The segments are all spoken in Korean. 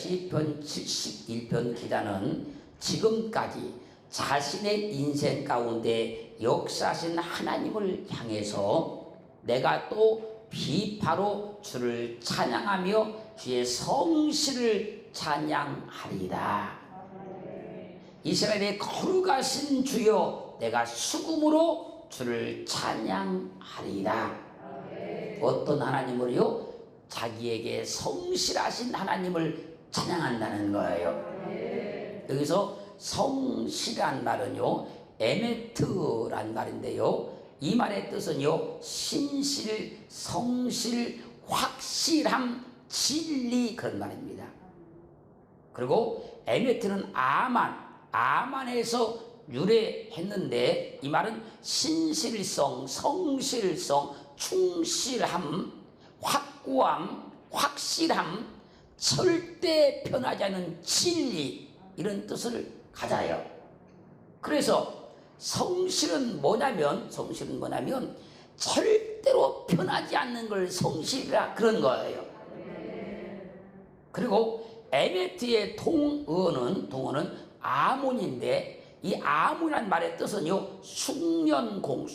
시편 71편 기자는 지금까지 자신의 인생 가운데 역사하신 하나님을 향해서 내가 또 비파로 주를 찬양하며 주의 성실을 찬양하리이다. 이스라엘의 거룩하신 주여 내가 수금으로 주를 찬양하리이다. 어떤 하나님을요? 자기에게 성실하신 하나님을 찬양한다는 거예요. 여기서 성실한 말은요, 에메트란 말인데요, 이 말의 뜻은요, 신실, 성실, 확실함, 진리, 그런 말입니다. 그리고 에메트는 아만에서 유래했는데, 이 말은 신실성, 성실성, 충실함, 확고함, 확실함, 절대 변하지 않는 진리, 이런 뜻을 가져요. 그래서 성실은 뭐냐면 절대로 변하지 않는 걸 성실이라 그런 거예요. 그리고 에메트의 동어는 아몬인데, 이 아몬이라는 말의 뜻은요, 숙련공,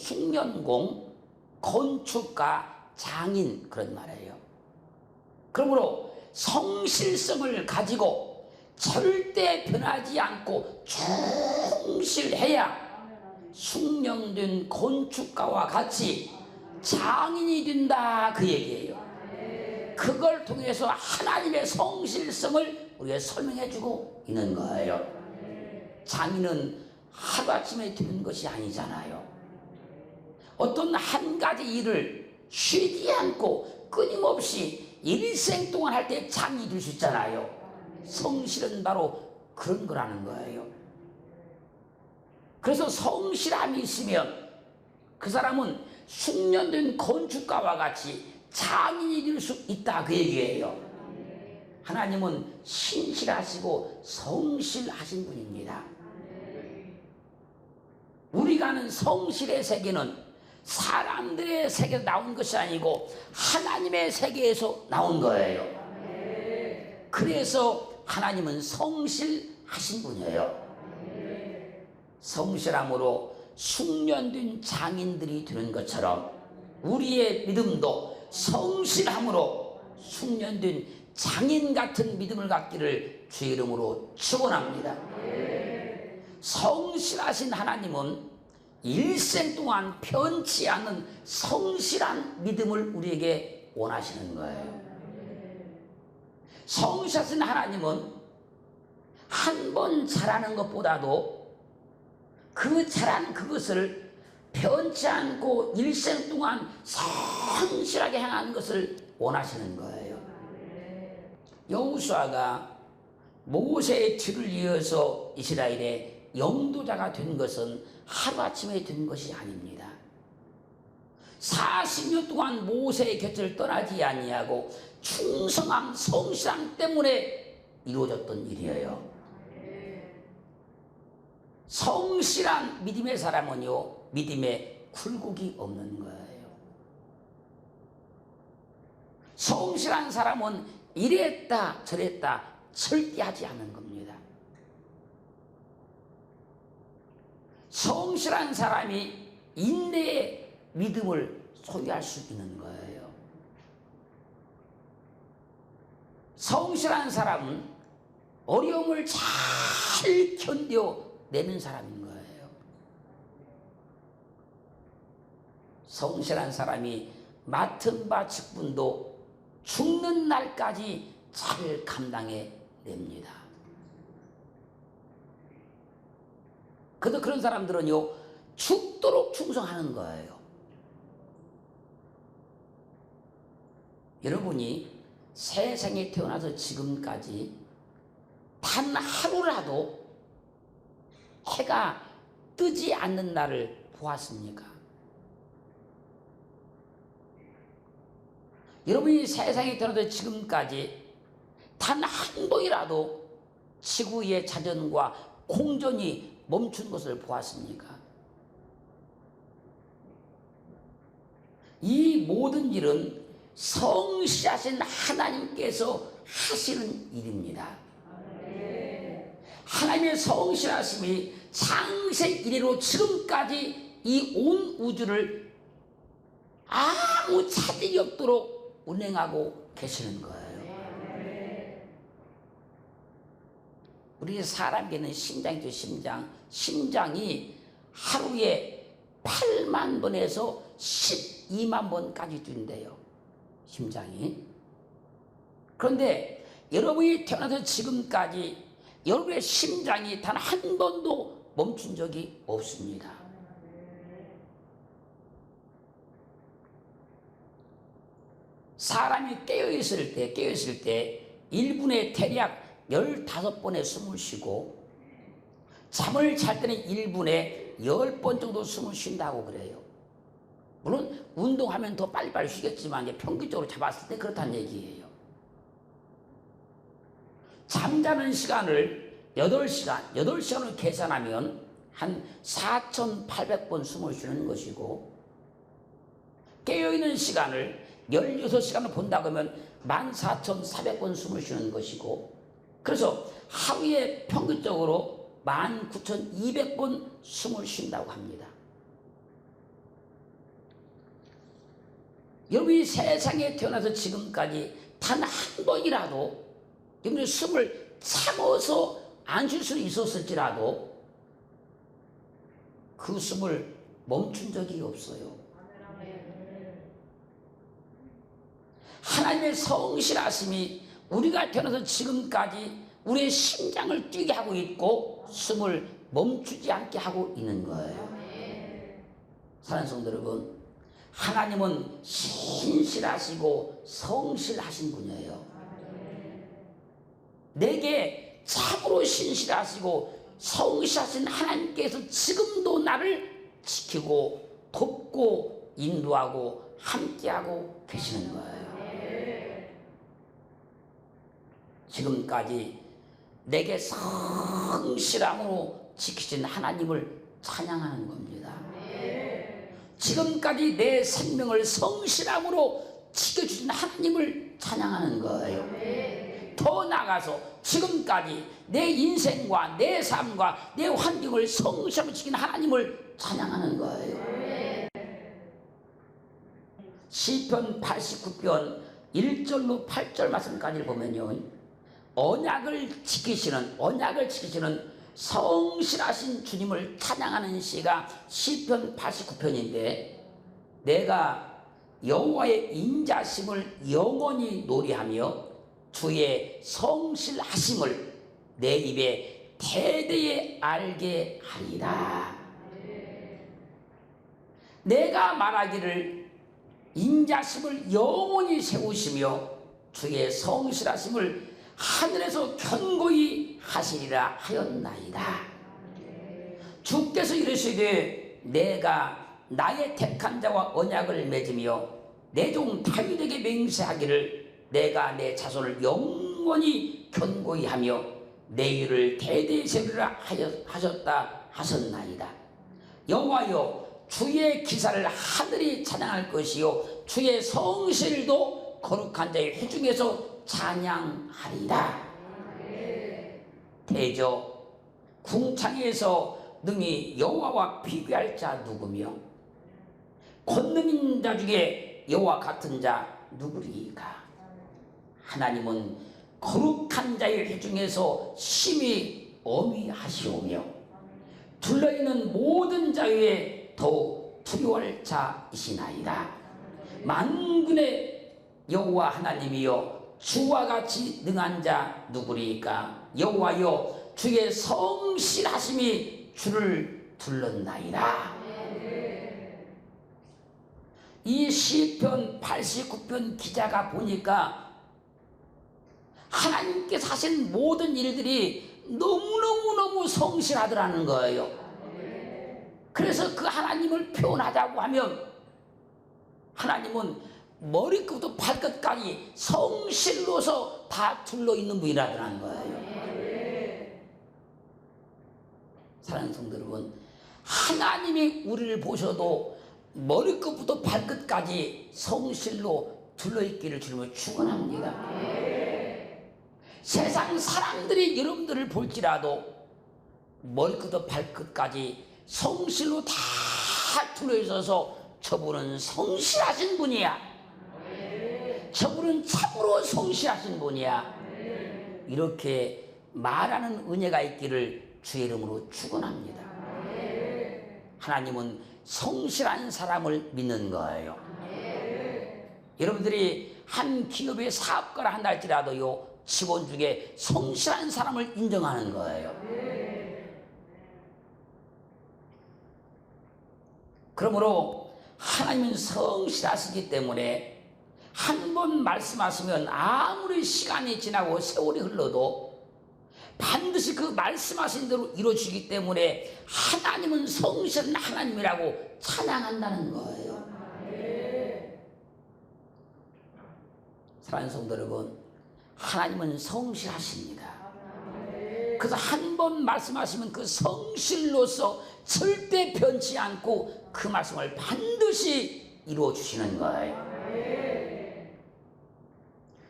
건축가, 장인, 그런 말이에요. 그러므로 성실성을 가지고 절대 변하지 않고 충실해야 숙련된 건축가와 같이 장인이 된다, 그 얘기예요. 그걸 통해서 하나님의 성실성을 우리가 설명해주고 있는 거예요. 장인은 하루아침에 되는 것이 아니잖아요. 어떤 한 가지 일을 쉬지 않고 끊임없이 일생 동안 할 때 장인이 될 수 있잖아요. 성실은 바로 그런 거라는 거예요. 그래서 성실함이 있으면 그 사람은 숙련된 건축가와 같이 장인이 될 수 있다, 그 얘기예요. 하나님은 신실하시고 성실하신 분입니다. 우리가 아는 성실의 세계는 사람들의 세계에서 나온 것이 아니고 하나님의 세계에서 나온 거예요. 그래서 하나님은 성실하신 분이에요. 성실함으로 숙련된 장인들이 되는 것처럼 우리의 믿음도 성실함으로 숙련된 장인 같은 믿음을 갖기를 주의 이름으로 축원합니다. 성실하신 하나님은 일생 동안 변치 않는 성실한 믿음을 우리에게 원하시는 거예요. 성실하신 하나님은 한 번 잘하는 것보다도 그 잘한 그것을 변치 않고 일생 동안 성실하게 행하는 것을 원하시는 거예요. 여호수아가 모세의 뒤를 이어서 이스라엘의 영도자가 된 것은 하루아침에 된 것이 아닙니다. 40년 동안 모세의 곁을 떠나지 아니하고 충성함, 성실함 때문에 이루어졌던 일이에요. 성실한 믿음의 사람은요, 믿음에 굴곡이 없는 거예요. 성실한 사람은 이랬다 저랬다 절대 하지 않는 겁니다. 성실한 사람이 인내의 믿음을 소유할 수 있는 거예요. 성실한 사람은 어려움을 잘 견뎌내는 사람인 거예요. 성실한 사람이 맡은 바 직분도 죽는 날까지 잘 감당해냅니다. 그래도 그런 사람들은요, 죽도록 충성하는 거예요. 여러분이 세상에 태어나서 지금까지 단 하루라도 해가 뜨지 않는 날을 보았습니까? 여러분이 세상에 태어나서 지금까지 단 한 번이라도 지구의 자전과 공전이 멈춘 것을 보았습니까? 이 모든 일은 성실하신 하나님께서 하시는 일입니다. 하나님의 성실하심이 창세 이래로 지금까지 이 온 우주를 아무 차질이 없도록 운행하고 계시는 거예요. 우리 사람에게는 심장이죠. 심장이 하루에 8만 번에서 12만 번까지 뛴대요. 심장이. 그런데 여러분이 태어나서 지금까지 여러분의 심장이 단 한 번도 멈춘 적이 없습니다. 사람이 깨어있을 때 1분에 대략 15번의 숨을 쉬고, 잠을 잘 때는 1분에 10번 정도 숨을 쉰다고 그래요. 물론 운동하면 더 빨리빨리 쉬겠지만 이제 평균적으로 잡았을 때 그렇다는 얘기예요. 잠자는 시간을 8시간을 계산하면 한 4,800번 숨을 쉬는 것이고, 깨어있는 시간을 16시간을 본다고 하면 14,400번 숨을 쉬는 것이고, 그래서 하루에 평균적으로 19,200번 숨을 쉰다고 합니다. 여러분이 세상에 태어나서 지금까지 단 한 번이라도 여러분이 숨을 참아서 안 쉴 수 있었을지라도 그 숨을 멈춘 적이 없어요. 하나님의 성실하심이 우리가 태어나서 지금까지 우리의 심장을 뛰게 하고 있고 숨을 멈추지 않게 하고 있는 거예요. 사랑하는 성도 여러분, 하나님은 신실하시고 성실하신 분이에요. 내게 참으로 신실하시고 성실하신 하나님께서 지금도 나를 지키고 돕고 인도하고 함께하고 계시는 거예요. 지금까지 내게 성실함으로 지키신 하나님을 찬양하는 겁니다. 지금까지 내 생명을 성실함으로 지켜주신 하나님을 찬양하는 거예요. 더 나아가서 지금까지 내 인생과 내 삶과 내 환경을 성실함으로 지킨 하나님을 찬양하는 거예요. 시편 89편 1절로 8절 말씀까지를 보면요, 언약을 지키시는 성실하신 주님을 찬양하는 시가 시편 89편인데, 내가 여호와의 인자심을 영원히 노래하며 주의 성실하심을 내 입에 대대에 알게 하리라. 내가 말하기를 인자심을 영원히 세우시며 주의 성실하심을 하늘에서 견고히 하시리라 하였나이다. 주께서 이르시되 내가 나의 택한 자와 언약을 맺으며 내 종 다윗에게 맹세하기를 내가 내 자손을 영원히 견고히 하며 내 일을 대대히 세우리라 하셨다 하셨나이다. 여호와여, 주의 기사를 하늘이 찬양할 것이요 주의 성실도 거룩한 자의 회중에서 찬양하리라. 대저 궁창에서 능히 여호와와 비교할 자 누구며 권능인 자 중에 여호와 같은 자 누구리까? 하나님은 거룩한 자의 회중에서 심히 어미하시오며 둘러있는 모든 자유에 더욱 두려워할 자이시나이다. 만군의 여호와 하나님이여, 주와 같이 능한 자 누구리까? 여호와여, 주의 성실하심이 주를 둘렀나이다. 이 시편 89편 기자가 보니까 하나님께서 하신 모든 일들이 너무너무 성실하더라는 거예요. 그래서 그 하나님을 표현하자고 하면 하나님은 머리끝부터 발끝까지 성실로서 다 둘러있는 분이라는 거예요. 사랑하는 성도 여러분, 하나님이 우리를 보셔도 머리끝부터 발끝까지 성실로 둘러있기를 주님을 축원합니다. 세상 사람들이 여러분들을 볼지라도 머리끝부터 발끝까지 성실로 다 둘러있어서 저분은 성실하신 분이야. 저분은 참으로 성실하신 분이야. 이렇게 말하는 은혜가 있기를 주의 이름으로 축원합니다. 하나님은 성실한 사람을 믿는 거예요. 여러분들이 한 기업의 사업가를 한다 할지라도요, 직원 중에 성실한 사람을 인정하는 거예요. 그러므로 하나님은 성실하시기 때문에 한 번 말씀하시면 아무리 시간이 지나고 세월이 흘러도 반드시 그 말씀하신 대로 이루어지기 때문에 하나님은 성실한 하나님이라고 찬양한다는 거예요. 사랑하는 성도 여러분, 하나님은 성실하십니다. 그래서 한 번 말씀하시면 그 성실로서 절대 변치 않고 그 말씀을 반드시 이루어 주시는 거예요.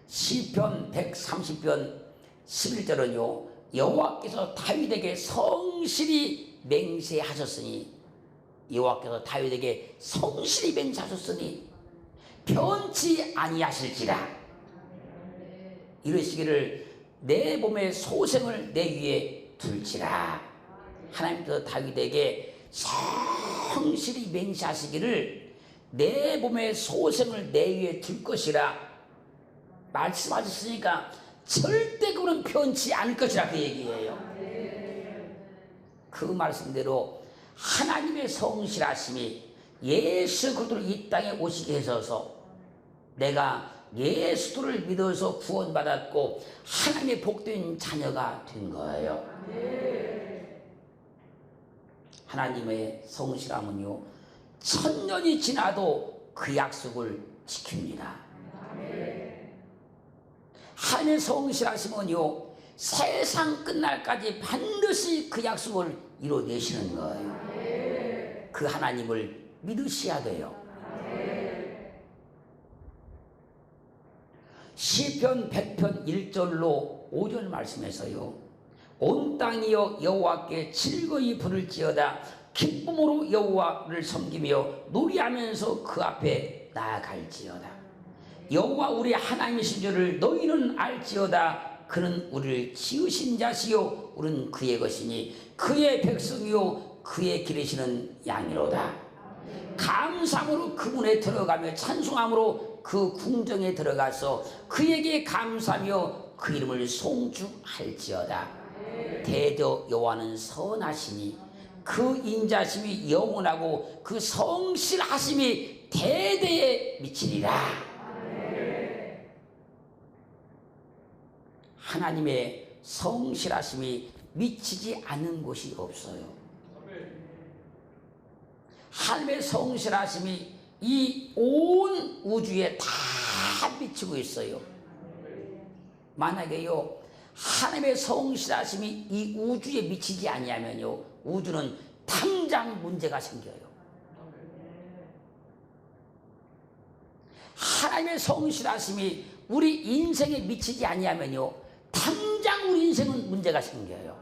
시편 130편 11절은요, 여호와께서 다윗에게 성실히 맹세하셨으니, 여호와께서 다윗에게 성실히 맹세하셨으니 변치 아니하실지라. 이러시기를 내 몸의 소생을 내 위에 둘지라. 하나님께서 다윗에게 성실히 맹세하시기를 내 몸의 소생을 내 위에 둘 것이라 말씀하셨으니까 절대 그는 변치 않을 것이라, 그 얘기예요. 그 말씀대로 하나님의 성실하심이 예수 그리스도를 이 땅에 오시게 해서 내가 예수를 믿어서 구원받았고 하나님의 복된 자녀가 된 거예요. 하나님의 성실함은요, 천년이 지나도 그 약속을 지킵니다. 하나님의 성실하심은요, 세상 끝날까지 반드시 그 약속을 이루어내시는 거예요. 그 하나님을 믿으셔야 돼요. 시편 100편 1절로 5절 말씀에서요, 온 땅이여 여호와께 즐거이 부를지어다. 기쁨으로 여호와를 섬기며 노래하면서 그 앞에 나아갈지어다. 여호와 우리 하나님이신 줄을 너희는 알지어다. 그는 우리를 지으신 자시요 우리는 그의 것이니 그의 백성이요 그의 기르시는 양이로다. 감사함으로 그 문에 들어가며 찬송함으로 그 궁정에 들어가서 그에게 감사하며 그 이름을 송축할지어다. 대저 여호와는 선하시니 그 인자심이 영원하고 그 성실하심이 대대에 미치리라. 하나님의 성실하심이 미치지 않는 곳이 없어요. 하나님의 성실하심이 이 온 우주에 다 미치고 있어요. 만약에요, 하나님의 성실하심이 이 우주에 미치지 아니하면요, 우주는 당장 문제가 생겨요. 하나님의 성실하심이 우리 인생에 미치지 아니하면요, 당장 우리 인생은 문제가 생겨요.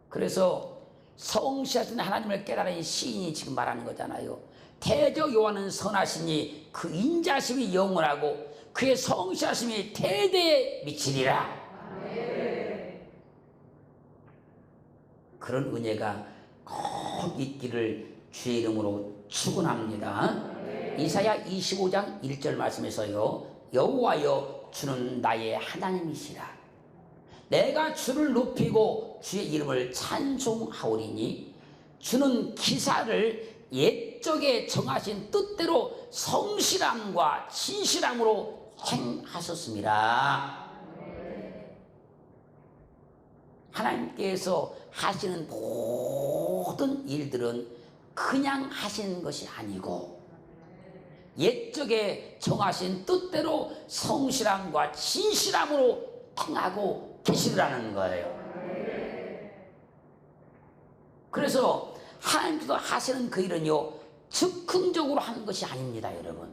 그래서 성실하신 하나님을 깨달은 시인이 지금 말하는 거잖아요. 대저 여호와는 선하시니 그 인자심이 영원하고 그의 성실하심이 대대에 미치리라. 그런 은혜가 꼭 있기를 주의 이름으로 축원합니다. 이사야 25장 1절 말씀에서요, 여호와여 주는 나의 하나님이시라. 내가 주를 높이고 주의 이름을 찬송하오리니 주는 기사를 옛적에 정하신 뜻대로 성실함과 진실함으로 행하셨습니다. 하나님께서 하시는 모든 일들은 그냥 하시는 것이 아니고 옛적에 정하신 뜻대로 성실함과 진실함으로 행하고 계시더라는 거예요. 그래서 하나님께서 하시는 그 일은요, 즉흥적으로 하는 것이 아닙니다, 여러분.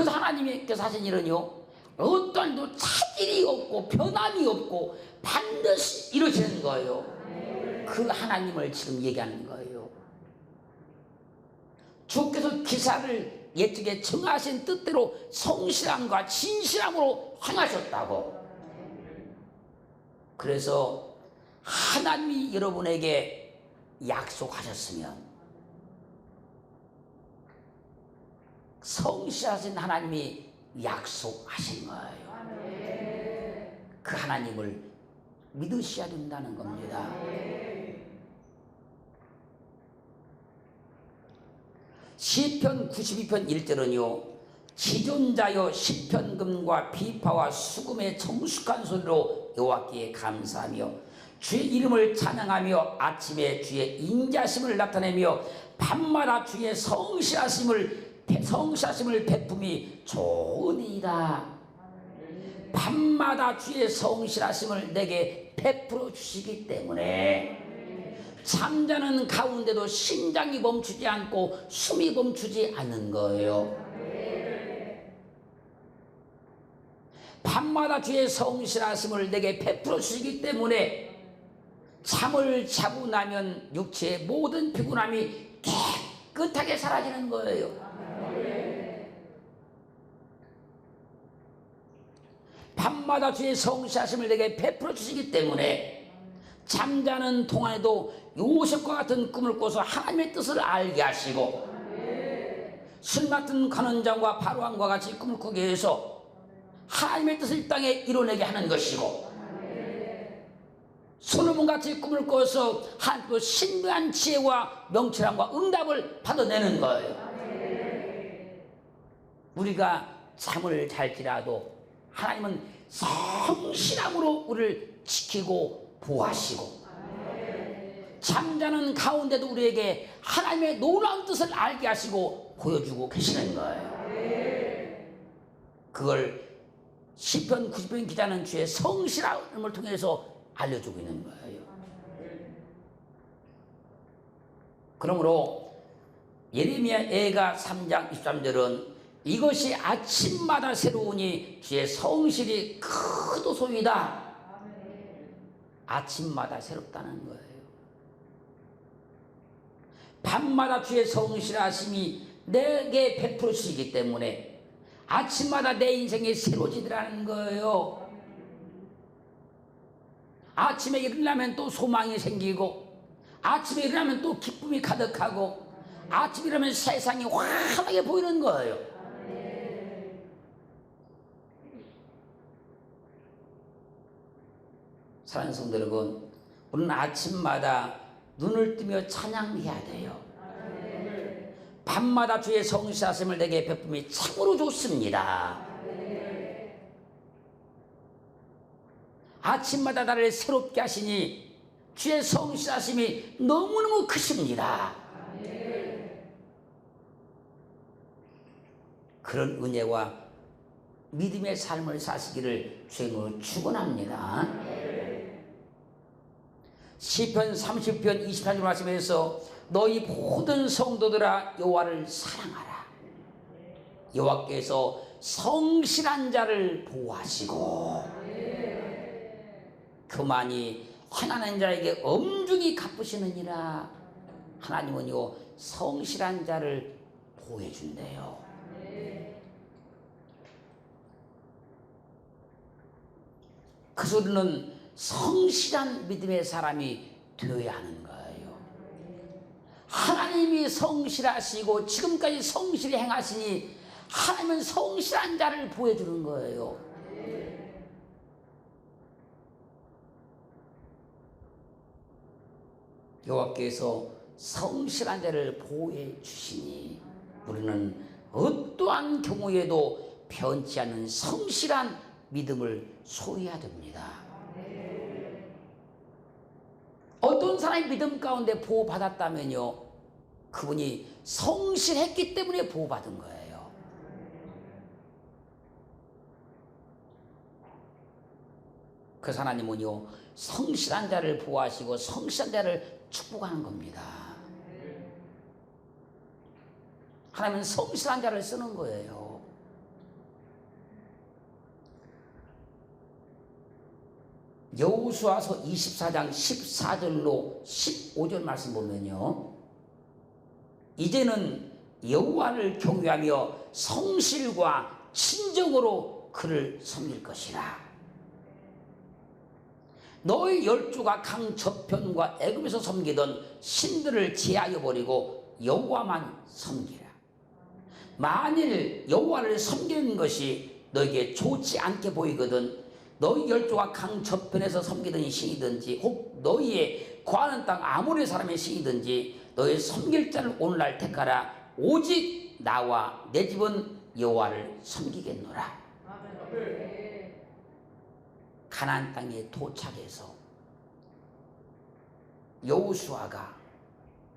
그래서 하나님께서 하신 일은요, 어떤 일도 차질이 없고 변함이 없고 반드시 이루시는 거예요. 그 하나님을 지금 얘기하는 거예요. 주께서 기사를 예측에 정하신 뜻대로 성실함과 진실함으로 행하셨다고. 그래서 하나님이 여러분에게 약속하셨으면 성실하신 하나님이 약속하신 거예요. 그 하나님을 믿으셔야 된다는 겁니다. 시편 92편 1절은요, 지존자여 시편금과 비파와 수금의 정숙한 소리로 여호와께 감사하며 주의 이름을 찬양하며 아침에 주의 인자심을 나타내며 밤마다 주의 성실하심을 베품이 좋으니이다. 밤마다 주의 성실하심을 내게 베풀어 주시기 때문에 잠자는 가운데도 심장이 멈추지 않고 숨이 멈추지 않는 거예요. 밤마다 주의 성실하심을 내게 베풀어 주시기 때문에 잠을 자고 나면 육체의 모든 피곤함이 깨끗하게 사라지는 거예요. 밤마다 주의 성실하심을 내게 베풀어 주시기 때문에 잠자는 동안에도 요셉과 같은 꿈을 꿔서 하나님의 뜻을 알게 하시고, 술 맡은 간원장과 바로왕과 같이 꿈을 꾸게 해서 하나님의 뜻을 이 땅에 이뤄내게 하는 것이고, 솔로몬같이 꿈을 꿔서 하나님의 신비한 지혜와 명철함과 응답을 받아내는 거예요. 우리가 잠을 잘지라도 하나님은 성실함으로 우리를 지키고 보호하시고, 잠자는 가운데도 우리에게 하나님의 놀라운 뜻을 알게 하시고 보여주고 계시는 거예요. 그걸 시편 90편 기자는 주의 성실함을 통해서 알려주고 있는 거예요. 그러므로 예레미야 애가 3장 23절은 이것이 아침마다 새로우니 주의 성실이 크도소이다. 아침마다 새롭다는 거예요. 밤마다 주의 성실하심이 내게 베풀어 주시기 때문에 아침마다 내 인생이 새로워지더라는 거예요. 아침에 일어나면 또 소망이 생기고, 아침에 일어나면 또 기쁨이 가득하고, 아침에 일어나면 세상이 환하게 보이는 거예요. 사랑하는 성도 여러분, 우리는 아침마다 눈을 뜨며 찬양해야 돼요. 밤마다 주의 성실하심을 내게 베품이 참으로 좋습니다. 아침마다 나를 새롭게 하시니 주의 성실하심이 너무너무 크십니다. 그런 은혜와 믿음의 삶을 사시기를 주님으로 축원합니다. 시편 30편 24절 말씀에서 너희 모든 성도들아 여호와를 사랑하라. 여호와께서 성실한 자를 보호하시고 그만이 행하는 자에게 엄중히 갚으시느니라. 하나님은요 성실한 자를 보호해 준대요. 그 소리는 성실한 믿음의 사람이 되어야 하는 거예요. 하나님이 성실하시고 지금까지 성실히 행하시니 하나님은 성실한 자를 보호해 주는 거예요. 여호와께서 성실한 자를 보호해 주시니 우리는 어떠한 경우에도 변치 않는 성실한 믿음을 소유해야 됩니다. 어떤 사람이 믿음 가운데 보호받았다면요, 그분이 성실했기 때문에 보호받은 거예요. 그래서 하나님은요 성실한 자를 보호하시고 성실한 자를 축복하는 겁니다. 하나님은 성실한 자를 쓰는 거예요. 여호수아서 24장 14절로 15절 말씀 보면요, 이제는 여호와를 경외하며 성실과 친정으로 그를 섬길 것이라. 너희 열조가 강 저편과 애굽에서 섬기던 신들을 제하여 버리고 여호와만 섬기라. 만일 여호와를 섬기는 것이 너에게 좋지 않게 보이거든 너희 열조가 강 저편에서 섬기던 신이든지 혹 너희의 거하는 땅 아모리 사람의 신이든지 너희 섬길 자를 오늘날 택하라. 오직 나와 내 집은 여호와를 섬기겠노라. 가나안 땅에 도착해서 여호수아가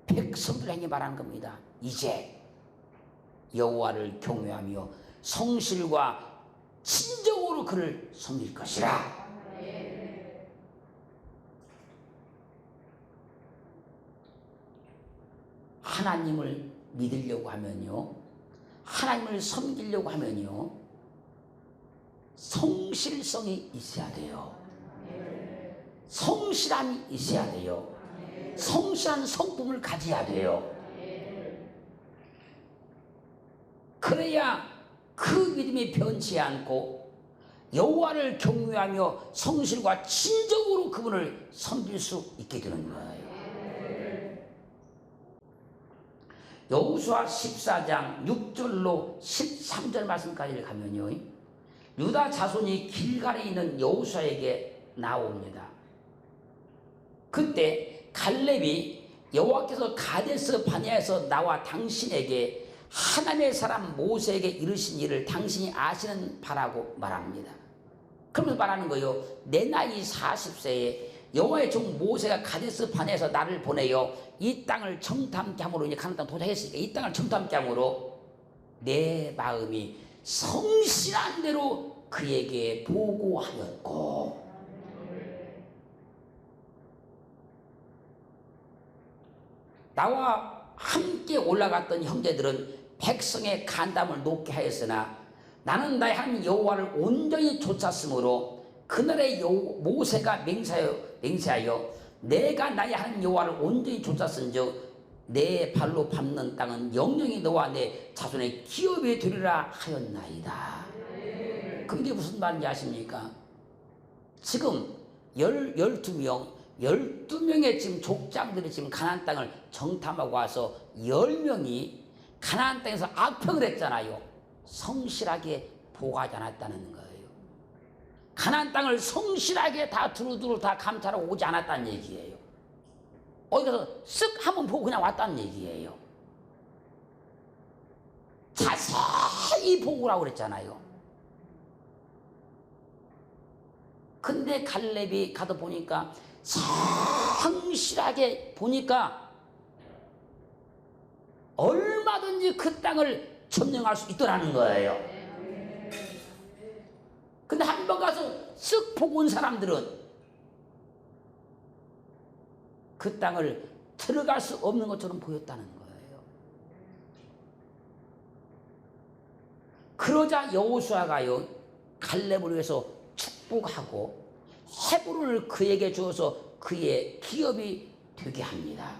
백성들에게 말한 겁니다. 이제 여호와를 경외하며 성실과 친정으로 그를 섬길 것이라. 하나님을 믿으려고 하면요, 하나님을 섬기려고 하면요, 성실성이 있어야 돼요. 성실함이 있어야 돼요. 성실한 성품을 가져야 돼요. 그래야 그 믿음이 변치 않고 여호와를 경외하며 성실과 친정으로 그분을 섬길 수 있게 되는 거예요. 여호수아 14장 6절로 13절 말씀까지 가면요, 유다 자손이 길갈에 있는 여호수아에게 나옵니다. 그때 갈렙이 여호와께서 가데스 바네아에서 나와 당신에게 하나님의 사람 모세에게 이르신 일을 당신이 아시는 바라고 말합니다. 그러면서 말하는 거예요. 내 나이 40세에 여호와의 종 모세가 가데스 바네아에서 나를 보내어 이 땅을 청탐케 함으로, 이제 가나안 땅 도착했으니까 이 땅을 청탐케 함으로 내 마음이 성실한 대로 그에게 보고하였고, 나와 함께 올라갔던 형제들은 백성의 간담을 높게 하였으나 나는 나의 하나님 여호와를 온전히 쫓았으므로 그날의 모세가 맹세하여 내가 나의 하나님 여호와를 온전히 쫓았은즉 내 발로 밟는 땅은 영영이 너와 내 자손의 기업이 되리라 하였나이다. 그게 무슨 말인지 아십니까? 지금 12명의 지금 족장들이 지금 가나안 땅을 정탐하고 와서 10명이 가나안 땅에서 악평을 했잖아요. 성실하게 보고하지 않았다는 거예요. 가나안 땅을 성실하게 다 두루두루 다 감찰하고 오지 않았다는 얘기예요. 어디 가서 쓱 한번 보고 그냥 왔다는 얘기예요. 자세히 보고 오라고 그랬잖아요. 근데 갈렙이 가서 보니까 성실하게 보니까 얼마든지 그 땅을 점령할 수 있더라는 거예요. 근데 한 번 가서 쓱 보고 온 사람들은 그 땅을 들어갈 수 없는 것처럼 보였다는 거예요. 그러자 여호수아가요, 갈렙을 위해서 축복하고 헤브론을 그에게 주어서 그의 기업이 되게 합니다.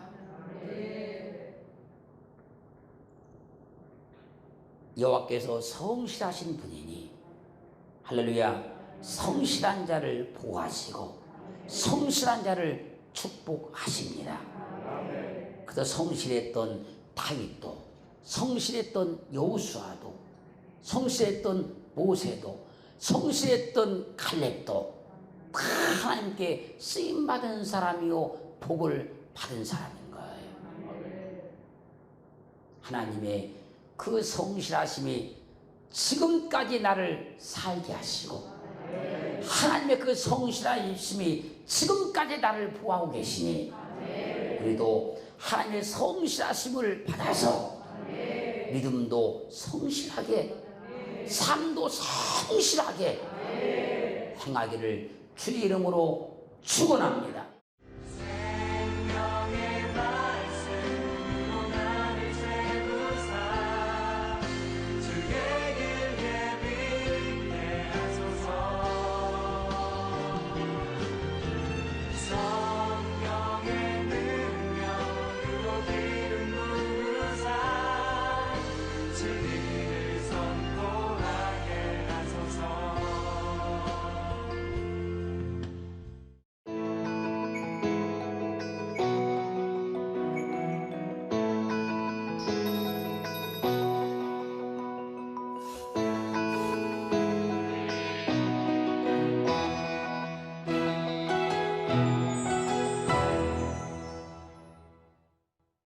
여호와께서 성실하신 분이니 할렐루야, 성실한 자를 보호하시고 성실한 자를 축복하십니다. 그래서 성실했던 다윗도, 성실했던 여호수아도, 성실했던 모세도, 성실했던 갈렙도 다 하나님께 쓰임받은 사람이요 복을 받은 사람인 거예요. 하나님의 그 성실하심이 지금까지 나를 살게 하시고 하나님의 그 성실하심이 지금까지 나를 보호하고 계시니 우리도 하나님의 성실하심을 받아서 믿음도 성실하게, 삶도 성실하게 행하기를 주의 이름으로 축원합니다.